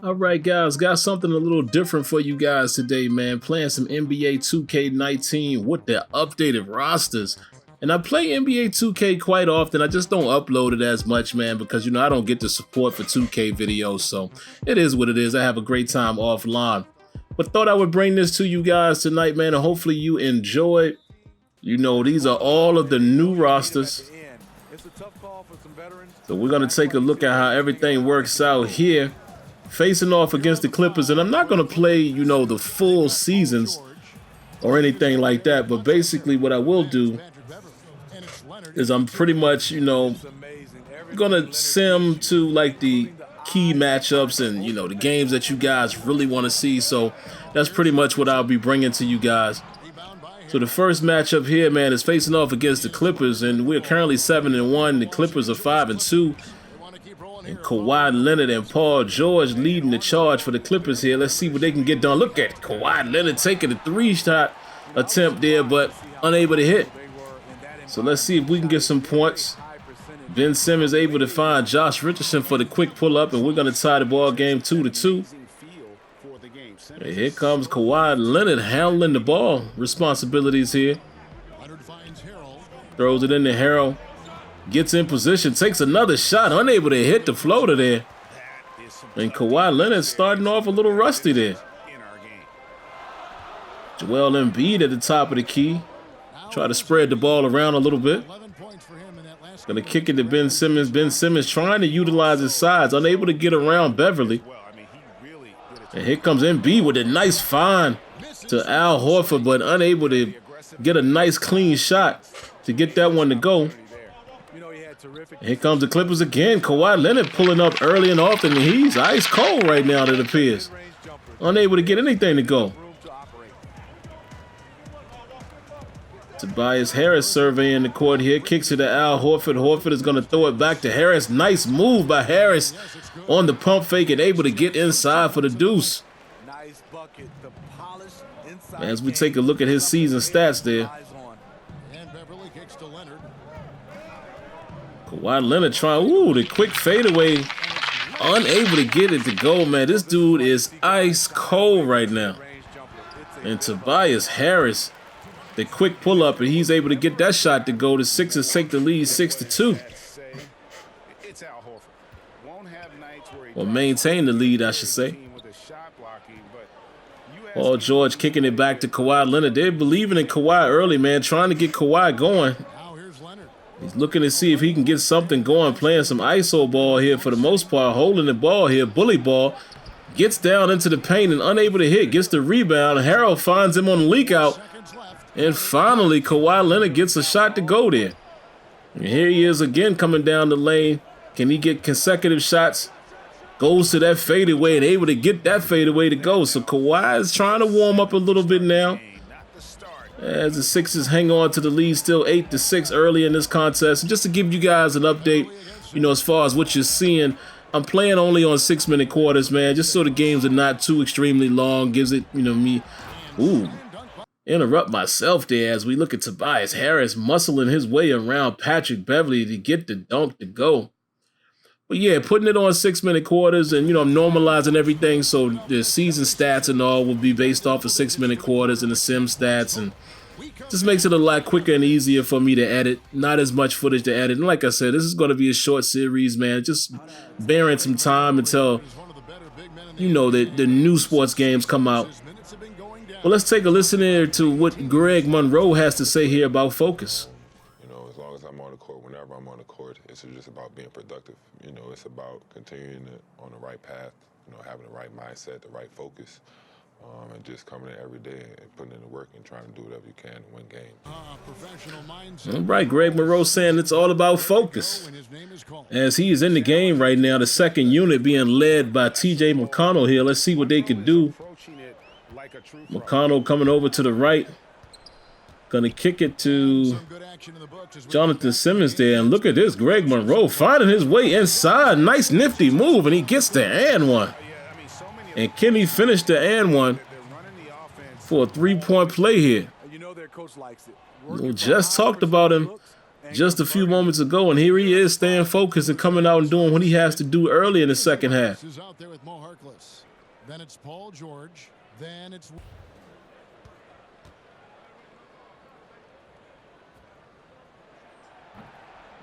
All right, guys, got something a little different for you guys today, man. Playing some NBA 2K19 with the updated rosters. And I play NBA 2K quite often. I just don't upload it as much, man, because, I don't get the support for 2K videos. So it is what it is. I have a great time offline. But thought I would bring this to you guys tonight, man, and hopefully you enjoy. These are all of the new rosters. So we're going to take a look at how everything works out here. Facing off against the Clippers, and I'm not going to play, the full seasons or anything like that, but basically what I will do is I'm pretty much, going to sim to like the key matchups and, the games that you guys really want to see. So that's pretty much what I'll be bringing to you guys. So the first matchup here, man, is facing off against the Clippers, and we're currently 7-1. The Clippers are 5-2. And Kawhi Leonard and Paul George leading the charge for the Clippers here. Let's see what they can get done. Look at Kawhi Leonard taking a three-shot attempt there, but unable to hit. So let's see if we can get some points. Ben Simmons able to find Josh Richardson for the quick pull-up, and we're going to tie the ball game 2-2. And here comes Kawhi Leonard handling the ball responsibilities here. Throws it into Harrell. Gets in position, takes another shot, unable to hit the floater there. And Kawhi Leonard starting off a little rusty there. Joel Embiid at the top of the key. Try to spread the ball around a little bit. Gonna kick it to Ben Simmons. Ben Simmons trying to utilize his size, unable to get around Beverly. And here comes Embiid with a nice find to Al Horford, but unable to get a nice clean shot to get that one to go. And here comes the Clippers again. Kawhi Leonard pulling up early and often. He's ice cold right now, it appears. Unable to get anything to go. Tobias Harris surveying the court here. Kicks it to Al Horford. Horford is going to throw it back to Harris. Nice move by Harris on the pump fake and able to get inside for the deuce. As we take a look at his season stats there. Kawhi Leonard trying, the quick fadeaway, unable to get it to go, man. This dude is ice cold right now. And Tobias Harris, the quick pull up, and he's able to get that shot to go. The Sixers take the lead 6-2. Or maintain the lead, I should say. Paul George kicking it back to Kawhi Leonard. They're believing in Kawhi early, man, trying to get Kawhi going. He's looking to see if he can get something going, playing some ISO ball here for the most part, holding the ball here, bully ball. Gets down into the paint and unable to hit, gets the rebound. Harrell finds him on the leak out. And finally, Kawhi Leonard gets a shot to go there. And here he is again coming down the lane. Can he get consecutive shots? Goes to that fadeaway and able to get that fadeaway to go. So Kawhi is trying to warm up a little bit now, as the Sixers hang on to the lead, still 8-6 early in this contest. And just to give you guys an update, as far as what you're seeing, I'm playing only on 6-minute quarters, man, just so the games are not too extremely long. Gives it, me, interrupt myself there as we look at Tobias Harris muscling his way around Patrick Beverly to get the dunk to go. But yeah, putting it on 6-minute quarters, and I'm normalizing everything, so the season stats and all will be based off of 6-minute quarters and the sim stats, and just makes it a lot quicker and easier for me to edit. Not as much footage to edit. And like I said, this is going to be a short series, man. Just bearing some time until, the new sports games come out. Well, let's take a listen here to what Greg Monroe has to say here about focus. As long as I'm on the court, whenever I'm on the court, it's just about being productive. It's about continuing on the right path, having the right mindset, the right focus. And just coming in every day and putting in the work and trying to do whatever you can to win games. All right, Greg Monroe saying it's all about focus. As he is in the game right now, the second unit being led by T.J. McConnell here. Let's see what they can do. McConnell coming over to the right. Going to kick it to Jonathan Simmons there. And look at this, Greg Monroe finding his way inside. Nice nifty move, and he gets the and one. And can he finish the and one for a three-point play here? We just talked about him just a few moments ago, and here he is staying focused and coming out and doing what he has to do early in the second half. Then it's Paul George. Then it's...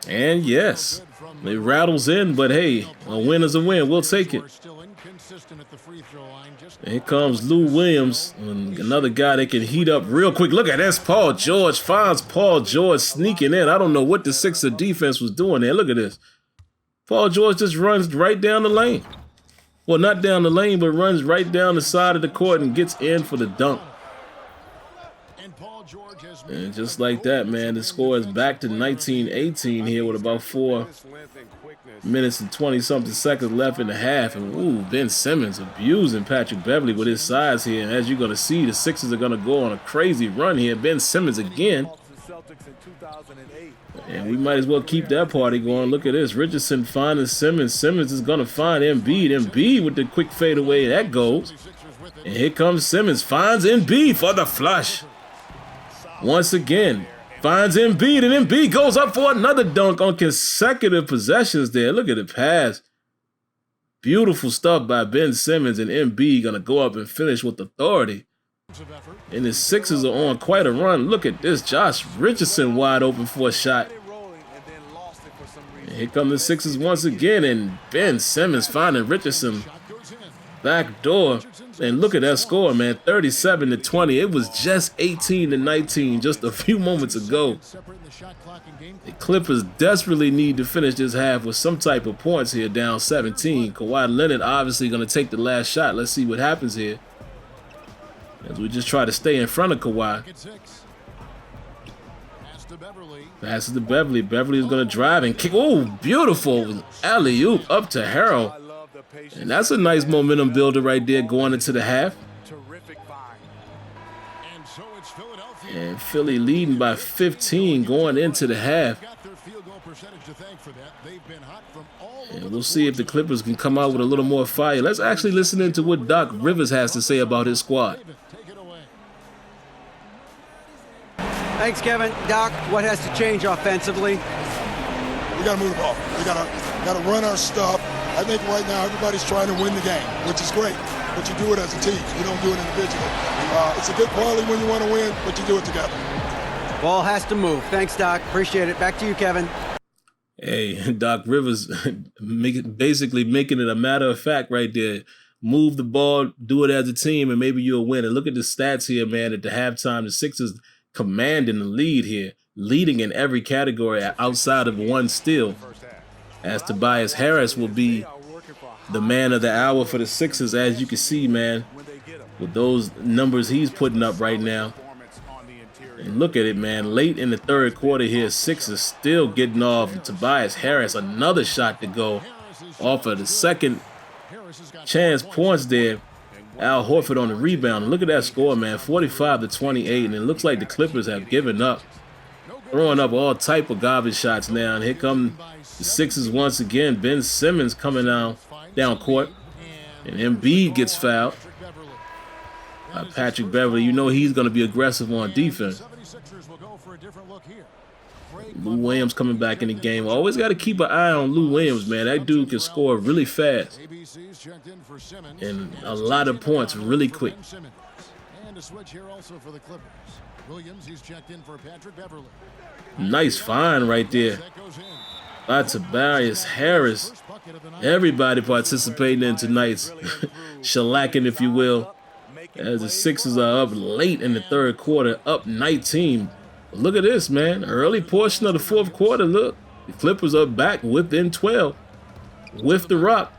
And yes, it rattles in, but hey, a win is a win. We'll take it. And here comes Lou Williams, another guy that can heat up real quick. Look at this. Paul George finds Paul George sneaking in. I don't know what the Sixer defense was doing there. Look at this. Paul George just runs right down the lane. Well, not down the lane, but runs right down the side of the court and gets in for the dunk. And just like that, man, the score is back to 19-18 here with about 4 minutes and 20-something seconds left in the half. And, ooh, Ben Simmons abusing Patrick Beverley with his size here. And as you're going to see, the Sixers are going to go on a crazy run here. Ben Simmons again. And we might as well keep that party going. Look at this. Richardson finding Simmons. Simmons is going to find Embiid. Embiid with the quick fadeaway. That goes. And here comes Simmons. Finds Embiid for the flush. Once again, finds Embiid. And Embiid goes up for another dunk on consecutive possessions there. Look at the pass. Beautiful stuff by Ben Simmons. And Embiid going to go up and finish with authority. And the Sixers are on quite a run. Look at this. Josh Richardson wide open for a shot. And here come the Sixers once again. And Ben Simmons finding Richardson back door. And look at that score, man. 37-20. It was just 18-19 just a few moments ago. The Clippers desperately need to finish this half with some type of points here, down 17. Kawhi Leonard obviously going to take the last shot. Let's see what happens here, as we just try to stay in front of Kawhi. Passes to Beverley. Beverley is going to drive and kick. Oh, beautiful alley-oop up to Harrell. And that's a nice momentum builder right there going into the half. And Philly leading by 15 going into the half. And we'll see if the Clippers can come out with a little more fire. Let's actually listen into what Doc Rivers has to say about his squad. Thanks, Kevin. Doc, what has to change offensively? We got to move the ball. We got to run our stuff. I think right now everybody's trying to win the game, which is great. But you do it as a team. You don't do it individually. It's a good quality when you want to win, but you do it together. Ball has to move. Thanks, Doc. Appreciate it. Back to you, Kevin. Hey, Doc Rivers basically making it a matter of fact right there. Move the ball, do it as a team, and maybe you'll win. And look at the stats here, man. At the halftime, the Sixers commanding the lead here, leading in every category outside of one steal, as Tobias Harris will be the man of the hour for the Sixers, as you can see, man, with those numbers he's putting up right now. And look at it, man. Late in the third quarter here, Sixers still getting off. And Tobias Harris, another shot to go off of the second chance points there. Al Horford on the rebound. And look at that score, man, 45-28. And it looks like the Clippers have given up, throwing up all type of garbage shots now. And here come the Sixers once again. Ben Simmons coming down court. And Embiid gets fouled. Patrick Beverley, you know he's going to be aggressive on defense. Lou Williams coming back in the game. Always got to keep an eye on Lou Williams, man. That dude can score really fast and a lot of points really quick. Nice find right there by Tobias Harris. Everybody participating in tonight's shellacking, if you will, as the Sixers are up late in the third quarter, up 19. Look at this, man. Early portion of the fourth quarter, look. The Clippers are back within 12 with the rock.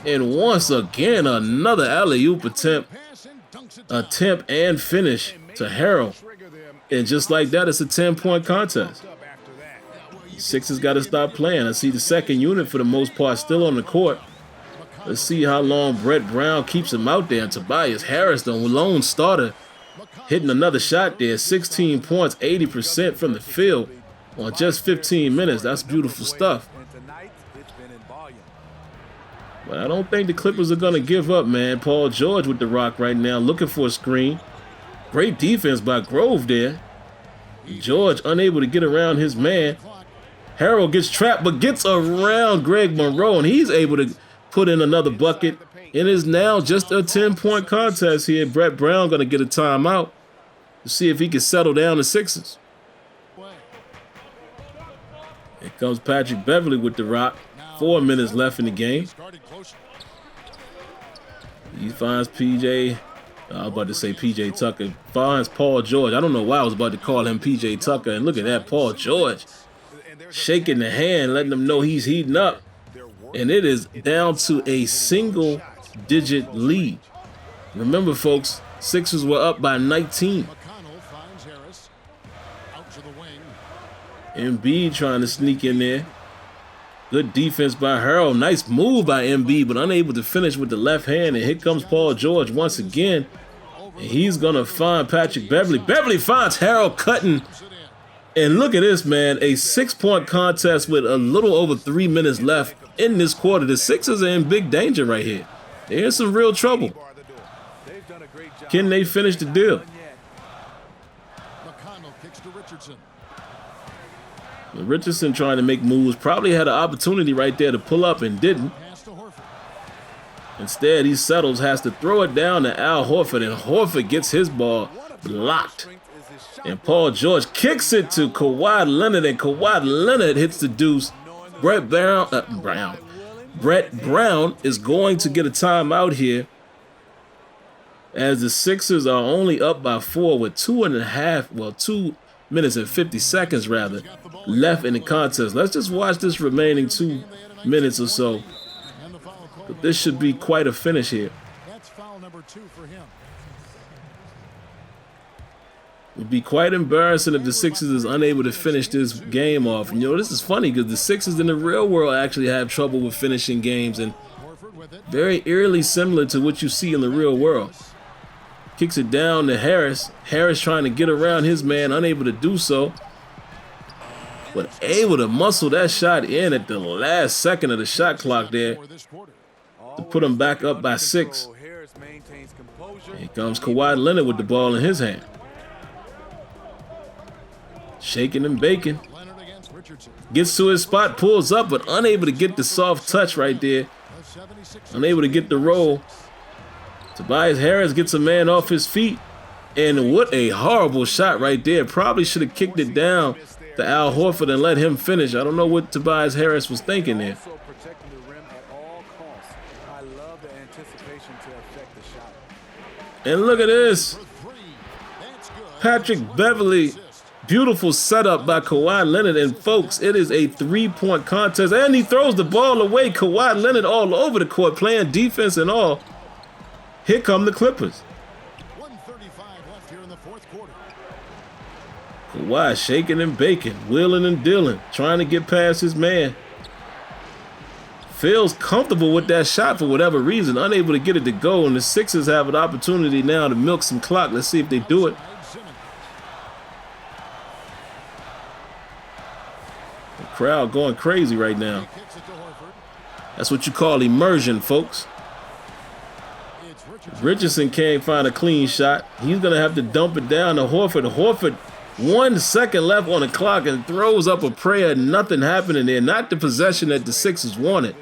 And once again, another alley-oop attempt and finish to Harrell. And just like that, it's a 10-point contest. The Sixers got to stop playing. I see the second unit, for the most part, still on the court. Let's see how long Brett Brown keeps him out there. And Tobias Harris, the lone starter, hitting another shot there. 16 points, 80% from the field on just 15 minutes. That's beautiful stuff. But I don't think the Clippers are going to give up, man. Paul George with the rock right now, looking for a screen. Great defense by Grove there. George unable to get around his man. Harrell gets trapped, but gets around Greg Monroe, and he's able to put in another bucket. It is now just a 10-point contest here. Brett Brown going to get a timeout to see if he can settle down the Sixers. Here comes Patrick Beverley with the rock. 4 minutes left in the game. He finds PJ. I was about to say PJ Tucker. Finds Paul George. I don't know why I was about to call him PJ Tucker. And look at that, Paul George. Shaking the hand, letting them know he's heating up. And it is down to a single-digit lead. Remember, folks, Sixers were up by 19. Embiid trying to sneak in there. Good defense by Harrell. Nice move by Embiid, but unable to finish with the left hand. And here comes Paul George once again. And he's going to find Patrick Beverley. Beverley finds Harrell cutting. And look at this, man. A 6-point contest with a little over 3 minutes left in this quarter. The Sixers are in big danger right here. They're in some real trouble. Can they finish the deal? Richardson trying to make moves. Probably had an opportunity right there to pull up and didn't. Instead, he settles, has to throw it down to Al Horford, and Horford gets his ball blocked. And Paul George kicks it to Kawhi Leonard, and Kawhi Leonard hits the deuce. Brett Brown is going to get a timeout here, as the Sixers are only up by 4 with 2 minutes and 50 seconds rather left in the contest. Let's just watch this remaining 2 minutes or so. But this should be quite a finish here. That's foul number 2 for him. It would be quite embarrassing if the Sixers is unable to finish this game off. And, this is funny because the Sixers in the real world actually have trouble with finishing games, and very eerily similar to what you see in the real world. Kicks it down to Harris. Harris trying to get around his man, unable to do so. But able to muscle that shot in at the last second of the shot clock there to put him back up by 6. Here comes Kawhi Leonard with the ball in his hand. Shaking and baking. Gets to his spot, pulls up, but unable to get the soft touch right there. Unable to get the roll. Tobias Harris gets a man off his feet. And what a horrible shot right there. Probably should have kicked it down to Al Horford and let him finish. I don't know what Tobias Harris was thinking there. And look at this. Patrick Beverley. Beautiful setup by Kawhi Leonard. And folks, it is a 3-point contest. And he throws the ball away. Kawhi Leonard all over the court, playing defense and all. Here come the Clippers. 1:35 left here in the fourth quarter. Kawhi shaking and baking, wheeling and dealing, trying to get past his man. Feels comfortable with that shot for whatever reason, unable to get it to go, and the Sixers have an opportunity now to milk some clock. Let's see if they do it. The crowd going crazy right now. That's what you call immersion, folks. Richardson can't find a clean shot. He's going to have to dump it down to Horford. Horford, 1 second left on the clock, and throws up a prayer. Nothing happening there. Not the possession that the Sixers wanted.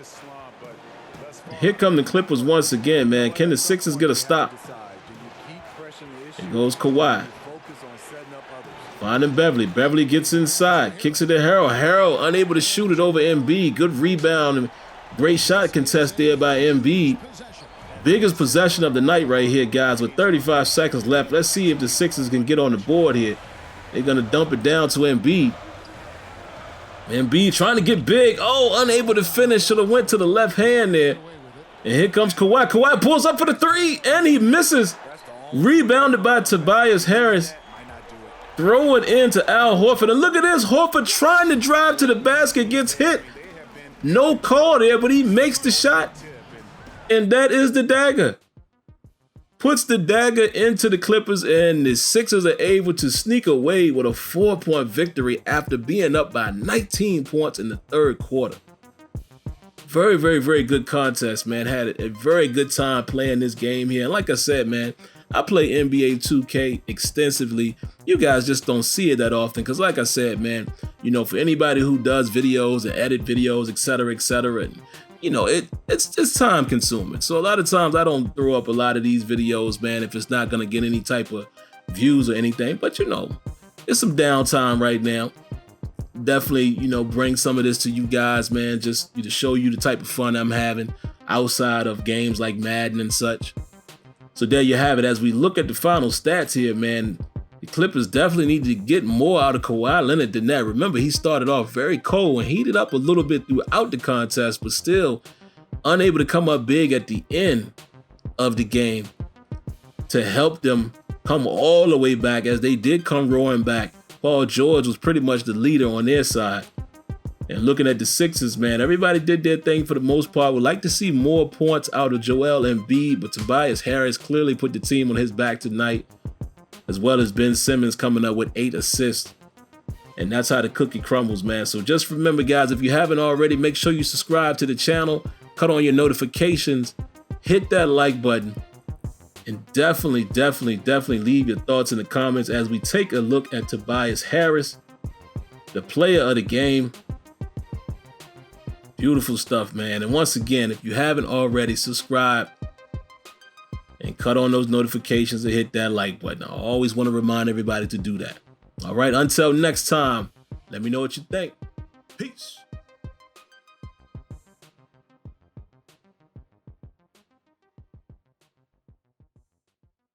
Here come the Clippers once again, man. Can the Sixers get a stop? Here goes Kawhi. Finding Beverley. Beverley gets inside. Kicks it to Harrell. Harrell unable to shoot it over Embiid. Good rebound and great shot contest there by Embiid. Biggest possession of the night right here, guys, with 35 seconds left. Let's see if the Sixers can get on the board here. They're going to dump it down to Embiid. Embiid trying to get big. Oh, unable to finish. Should have went to the left hand there. And here comes Kawhi. Kawhi pulls up for the 3, and he misses. Rebounded by Tobias Harris. Throw it into Al Horford. And look at this. Horford trying to drive to the basket. Gets hit. No call there, but he makes the shot. And that is the dagger. Puts the dagger into the Clippers, and the Sixers are able to sneak away with a 4-point victory after being up by 19 points in the third quarter. Very, very, very good contest, man. Had a very good time playing this game here. And like I said, man, I play NBA 2K extensively. You guys just don't see it that often because, like I said, man, You know, for anybody who does videos and edit videos, etc., and you know, it's time consuming. So a lot of times I don't throw up a lot of these videos, man, if it's not gonna get any type of views or anything. But you know, it's some downtime right now. Definitely, you know, bring some of this to you guys, man, just to show you the type of fun I'm having outside of games like Madden and such. So there you have it. As we look at the final stats here, man, the Clippers definitely need to get more out of Kawhi Leonard than that. Remember, he started off very cold and heated up a little bit throughout the contest, but still unable to come up big at the end of the game to help them come all the way back, as they did come roaring back. Paul George was pretty much the leader on their side. And looking at the Sixers, man, everybody did their thing for the most part. Would like to see more points out of Joel Embiid, but Tobias Harris clearly put the team on his back tonight, as well as Ben Simmons coming up with 8 assists. And that's how the cookie crumbles, man. So just remember, guys, if you haven't already, make sure you subscribe to the channel, cut on your notifications, hit that like button, and definitely leave your thoughts in the comments as we take a look at Tobias Harris, the player of the game. Beautiful stuff, man. And once again, if you haven't already, subscribe and cut on those notifications and hit that like button. I always want to remind everybody to do that. All right, until next time, let me know what you think. Peace.